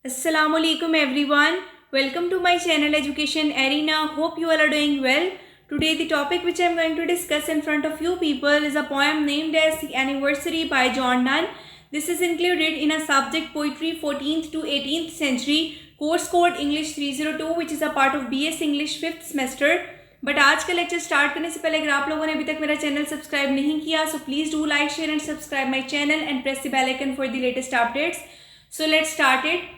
Assalamualaikum everyone. Welcome to my channel Education Arena. Hope you all are doing well. Today the topic which I am going to discuss in front of you people is a poem named as The Anniversary by John Donne. This is included in a subject Poetry 14th to 18th century course code English 302 which is a part of BS English 5th semester. But आज का lecture start करने से पहले अगर आप लोगों ने अभी तक मेरा चैनल सब्सक्राइब नहीं किया so please do like share and subscribe my channel and press the bell icon for the latest updates. So let's start it.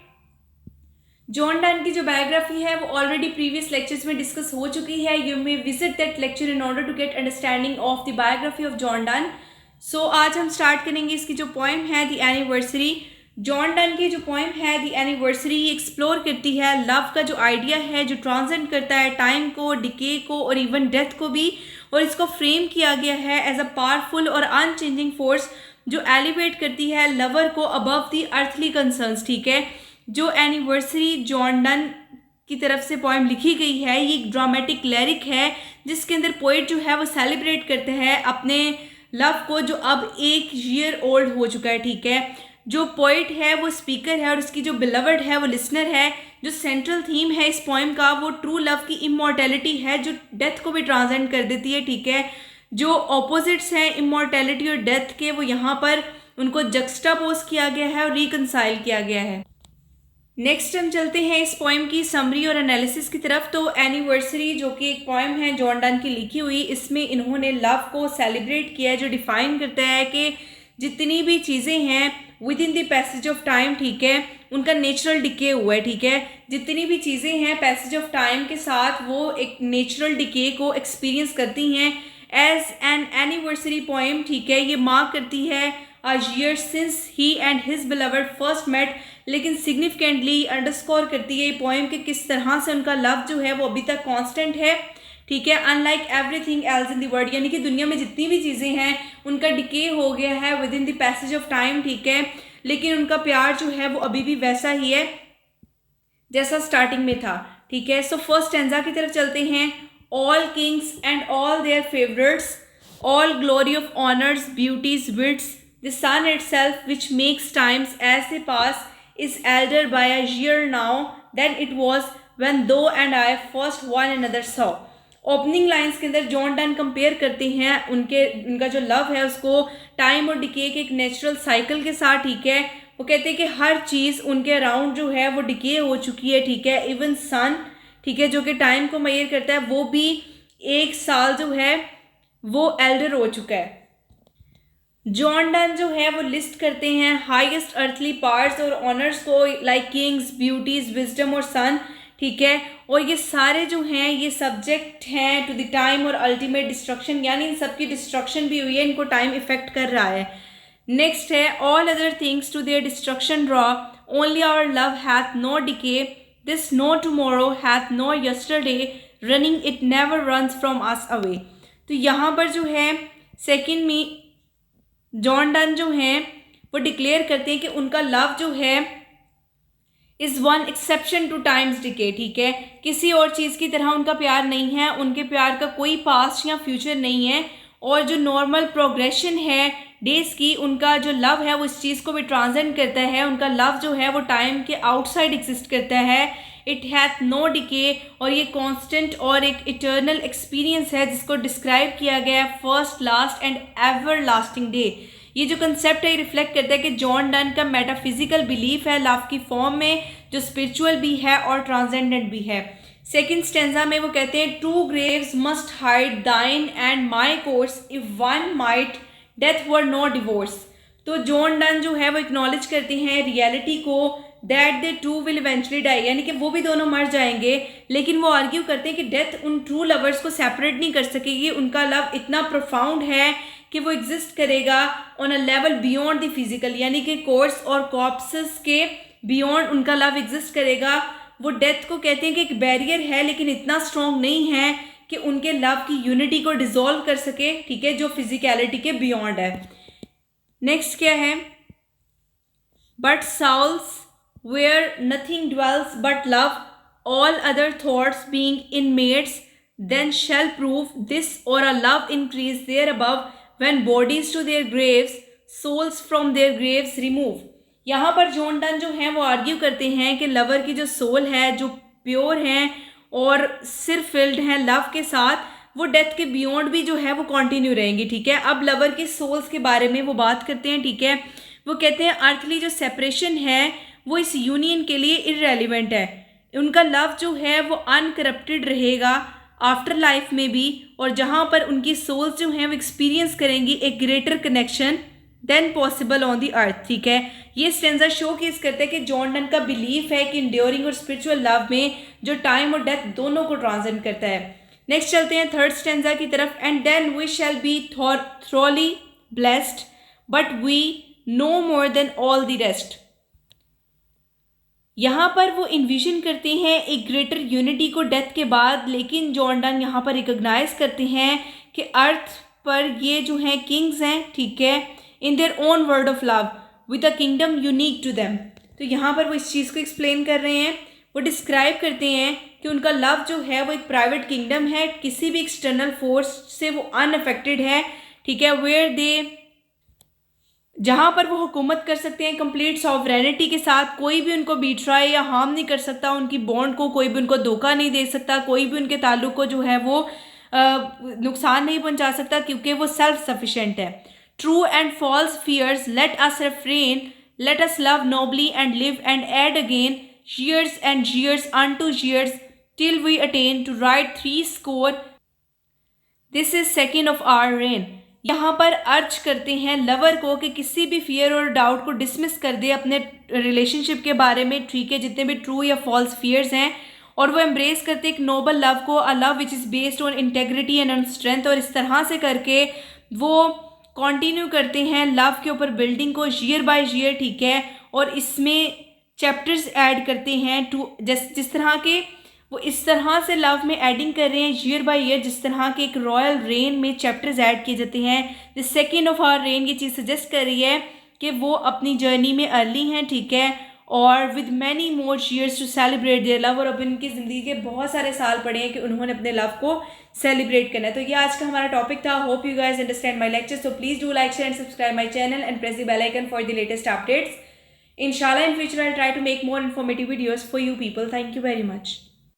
John Donne की जो बायोग्राफी है वो ऑलरेडी प्रीवियस लेक्चर्स में डिस्कस हो चुकी है. You may visit that lecture in order to get understanding of the biography of John Donne. So आज हम स्टार्ट करेंगे इसकी जो पोएम है द एनिवर्सरी. जॉन डन की जो पोएम है द एनिवर्सरी ये एक्सप्लोर करती है लव का जो आइडिया है जो ट्रांसेंड करता है टाइम को, डिके को और इवन डेथ को भी. और इसको फ्रेम किया गया है एज अ पावरफुल और अनचेंजिंग फोर्स जो एलिवेट करती है लवर को अबव द अर्थली कंसर्न्स. ठीक है, जो एनिवर्सरी जॉन डन की तरफ से पोएम लिखी गई है ये एक ड्रामेटिक लिरिक है जिसके अंदर पोइट जो है वो सेलिब्रेट करते हैं अपने लव को जो अब 1 ईयर ओल्ड हो चुका है. ठीक है, जो पोइट है वो स्पीकर है और उसकी जो बिलवर्ड है वो लिसनर है. जो सेंट्रल थीम है इस पोएम का वो ट्रू लव की इमॉर्टैलिटी है जो डेथ को भी ट्रांसेंड कर देती है. ठीक है, जो ऑपोजिट्स हैं इमॉर्टैलिटी और डेथ के वो यहाँ पर उनको जक्स्टापोज किया गया है और रिकंसाइल किया गया है. नेक्स्ट हम चलते हैं इस पोएम की समरी और एनालिसिस की तरफ. तो एनिवर्सरी जो कि एक पोएम है जॉन डन की लिखी हुई, इसमें इन्होंने लव को सेलिब्रेट किया है जो डिफाइन करता है कि जितनी भी चीज़ें हैं with in the passage of time, ठीक है, उनका नेचुरल डिके हुआ है. ठीक है, जितनी भी चीज़ें हैं पैसेज ऑफ टाइम के साथ वो एक नेचुरल डिके को एक्सपीरियंस करती हैं एज एन एनिवर्सरी पोएम. ठीक है, ये मार्क करती है a year since he and his beloved first met. लेकिन सिग्निफिकेंटली अंडरस्कोर करती है ये पोएम कि किस तरह से उनका लव जो है वो अभी तक कांस्टेंट है. ठीक है, unlike everything else in the world, यानी कि दुनिया में जितनी भी चीज़ें हैं उनका डिके हो गया है with in the passage of time. ठीक है, लेकिन उनका प्यार जो है वो अभी भी वैसा ही है जैसा स्टार्टिंग में था. ठीक है, सो फर्स्ट स्टैंजा की तरफ चलते हैं. All kings and all their favourites, all glory of honours, beauties, wits, the sun itself which makes times as they pass is elder by a year now than it was when thou and I first one another saw. Opening lines के अंदर John Donne compare करते हैं उनका जो love है उसको time और decay के एक नेचुरल साइकिल के साथ. ठीक है, वो कहते हैं कि हर चीज़ उनके अराउंड जो है वो डिके हो चुकी है. ठीक है, इवन सन, ठीक है, जो कि टाइम को मेजर करता है वो भी 1 साल जो है वो एल्डर हो चुका है. जॉन डन जो है वो लिस्ट करते हैं हाईएस्ट अर्थली पार्ट्स और ऑनर्स को लाइक किंग्स, ब्यूटीज, विजडम और सन. ठीक है, और ये सारे जो हैं ये सब्जेक्ट हैं टू द टाइम और अल्टीमेट डिस्ट्रक्शन, यानी इन सबकी डिस्ट्रक्शन भी हुई है, इनको टाइम इफेक्ट कर रहा है. नेक्स्ट है all other things to their destruction draw, only our love hath no decay, this no tomorrow hath no yesterday, running it never runs from us away. तो यहाँ पर जो है सेकेंड में जॉन डन जो हैं वो डिक्लेयर करते हैं कि उनका लव जो है is one exception two times decay. ठीक है, किसी और चीज़ की तरह उनका प्यार नहीं है, उनके प्यार का कोई पास्ट या फ्यूचर नहीं है. और जो नॉर्मल प्रोग्रेशन है डेज़ की, उनका जो लव है वो इस चीज़ को भी ट्रांसेंड करता है. उनका लव जो है वो टाइम के आउटसाइड एग्जिस्ट करता है. इट हैथ नो डिके, और ये कॉन्स्टेंट और एक इटर्नल एक्सपीरियंस है जिसको डिस्क्राइब किया गया है first, last and ever lasting day. ये जो कंसेप्ट है ये रिफ्लेक्ट करता है कि जॉन डन का मेटाफिजिकल बिलीफ है लव की फॉर्म में जो स्पिरिचुअल भी है और ट्रांसेंडेंट भी है. सेकेंड स्टेंजा में वो कहते हैं two graves must hide thine and my corse if one might death were no divorce. तो जॉन डन जो है वो एक्नॉलेज करते हैं रियलिटी को that they too will eventually die, यानी कि वो भी दोनों मर जाएंगे, लेकिन वो आर्ग्यू करते हैं कि डेथ उन ट्रू लवर्स को सेपरेट नहीं कर सकेगी. उनका लव इतना प्रोफाउंड है कि वो एग्जिस्ट करेगा on a level beyond the physical, यानी कि कोर्स और कॉर्प्सेस के बियॉन्ड उनका लव एग्जिस्ट करेगा. वो डेथ को कहते हैं कि एक बैरियर है लेकिन इतना स्ट्रॉन्ग नहीं है कि उनके लव की यूनिटी को डिसॉल्व कर सके. ठीक है, जो फिजिकलिटी के बियॉन्ड है. नेक्स्ट क्या है, but souls where nothing dwells but love, all other thoughts being inmates, then shall prove this or a love increase there above, when bodies to their graves, souls from their graves remove. यहाँ पर John Donne जो है वो argue करते हैं कि lover की जो सोल है, जो प्योर हैं और सिर्फ फिल्ड हैं लव के साथ, वो डेथ के बियॉन्ड भी जो है वो कंटिन्यू रहेंगी, ठीक है। अब लवर की सोल्स के बारे में वो बात करते हैं, ठीक है। वो कहते हैं अर्थली जो सेपरेशन है वो इस यूनियन के लिए इररेलेवेंट है। उनका लव जो है वो अनकरप्टेड रहेगा आफ्टर लाइफ में भी, और जहाँ पर उनकी सोल्स जो हैं वो एक्सपीरियंस करेंगी एक greater connection than possible on the earth, ठीक है। ये स्टेंजा शो केस करता है कि जॉन डन का बिलीफ है कि इंड्योरिंग और स्पिरिचुअल लव में जो टाइम और डेथ दोनों को ट्रांसेंड करता है। नेक्स्ट चलते हैं थर्ड स्टेंजा की तरफ। And then we shall be throughly blessed but we no more than all the rest. यहाँ पर वो इन्विजन करते हैं एक ग्रेटर यूनिटी को डेथ के बाद, लेकिन जॉन डन यहाँ पर रिकॉग्नाइज करते हैं कि अर्थ पर ये जो हैं किंग्स हैं, ठीक है, in their own world of love with a kingdom unique to them. तो यहाँ पर वो इस चीज़ को एक्सप्लेन कर रहे हैं, वो डिस्क्राइब करते हैं कि उनका लव जो है वो एक प्राइवेट किंगडम है, किसी भी एक्सटर्नल फोर्स से वो अनअफेक्टेड है, ठीक है। वेयर दे, जहाँ पर वो हुकूमत कर सकते हैं कंप्लीट सॉवरेनिटी के साथ, कोई भी उनको बीट्राई या हार्म नहीं कर सकता, उनकी बॉन्ड को कोई भी उनको धोखा नहीं दे सकता, कोई भी उनके ताल्लुक को जो है वो नुकसान नहीं पहुंचा सकता, क्योंकि वो सेल्फ सफिशेंट है। True and false fears let us refrain, let us love nobly and live and add again years and years unto years till we attain to write 60. This is second of our reign. यहाँ पर अर्ज करते हैं lover को कि किसी भी fear और डाउट को डिसमिस कर दे अपने रिलेशनशिप के बारे में, ठीक है, जितने भी ट्रू या फॉल्स फियर्स हैं, और वो एम्ब्रेस करते एक नोबल लव को, a love which is based on integrity and on strength, और इस तरह से करके वो कंटिन्यू करते हैं लव के ऊपर बिल्डिंग को ईयर बाय ईयर, ठीक है। और इसमें चैप्टर्स ऐड करते हैं टू जिस तरह के वो इस तरह से लव में एडिंग कर रहे हैं ईयर बाय ईयर, जिस तरह के एक रॉयल रेन में चैप्टर्स ऐड किए जाते हैं। The second of our reign ये चीज़ सजेस्ट कर रही है कि वो अपनी जर्नी में अर्ली हैं, ठीक है, और with many more years to celebrate their love, और अब इनकी ज़िंदगी के बहुत सारे साल पड़े हैं कि उन्होंने अपने लव को सेलिब्रेट करना है। तो ये आज का हमारा टॉपिक था। Hope you guys understand my lecture, so please do like share and subscribe my channel and press the bell icon for the latest updates. Inshallah in future I'll try to make more informative videos for you people. Thank you very much.